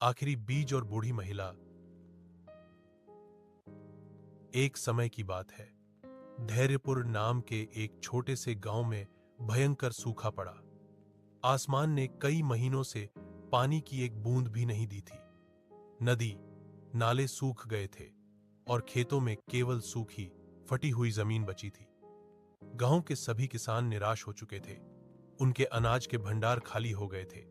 आखिरी बीज और बूढ़ी महिला। एक समय की बात है, धैर्यपुर नाम के एक छोटे से गांव में भयंकर सूखा पड़ा। आसमान ने कई महीनों से पानी की एक बूंद भी नहीं दी थी। नदी नाले सूख गए थे और खेतों में केवल सूखी फटी हुई जमीन बची थी। गांव के सभी किसान निराश हो चुके थे। उनके अनाज के भंडार खाली हो गए थे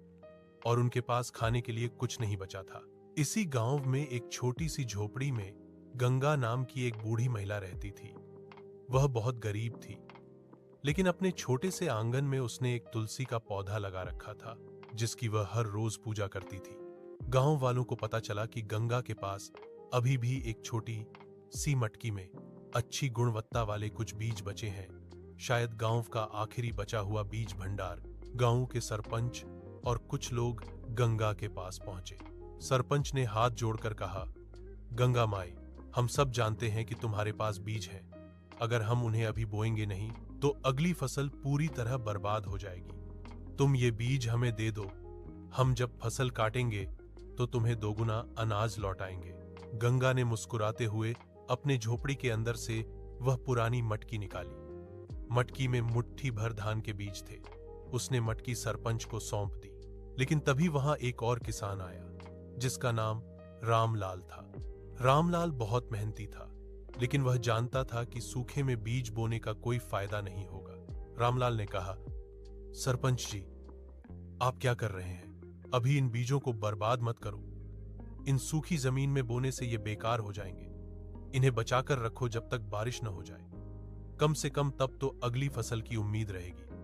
और उनके पास खाने के लिए कुछ नहीं बचा था। इसी गांव में एक छोटी सी झोपड़ी में गंगा नाम की एक बूढ़ी महिला रहती थी। वह बहुत गरीब थी, लेकिन अपने छोटे से आंगन में उसने एक तुलसी का पौधा लगा रखा था, जिसकी वह हर रोज पूजा करती थी। गांव वालों को पता चला कि गंगा के पास अभी भी एक छोटी सी मटकी में अच्छी गुणवत्ता वाले कुछ बीज बचे हैं, शायद गांव का आखिरी बचा हुआ बीज भंडार। गांव के सरपंच और कुछ लोग गंगा के पास पहुंचे। सरपंच ने हाथ जोड़कर कहा, गंगा माई, हम सब जानते हैं कि तुम्हारे पास बीज हैं। अगर हम उन्हें अभी बोएंगे नहीं तो अगली फसल पूरी तरह बर्बाद हो जाएगी। तुम ये बीज हमें दे दो, हम जब फसल काटेंगे तो तुम्हें दोगुना अनाज लौटाएंगे। गंगा ने मुस्कुराते हुए अपने झोपड़ी के अंदर से वह पुरानी मटकी निकाली। मटकी में मुट्ठी भर धान के बीज थे। उसने मटकी सरपंच को सौंप दी। लेकिन तभी वहां एक और किसान आया, जिसका नाम रामलाल था। रामलाल बहुत मेहनती था, लेकिन वह जानता था कि सूखे में बीज बोने का कोई फायदा नहीं होगा। रामलाल ने कहा, सरपंच जी, आप क्या कर रहे हैं? अभी इन बीजों को बर्बाद मत करो। इन सूखी जमीन में बोने से ये बेकार हो जाएंगे। इन्हें बचाकर रखो जब तक बारिश न हो जाए। कम से कम तब तो अगली फसल की उम्मीद रहेगी।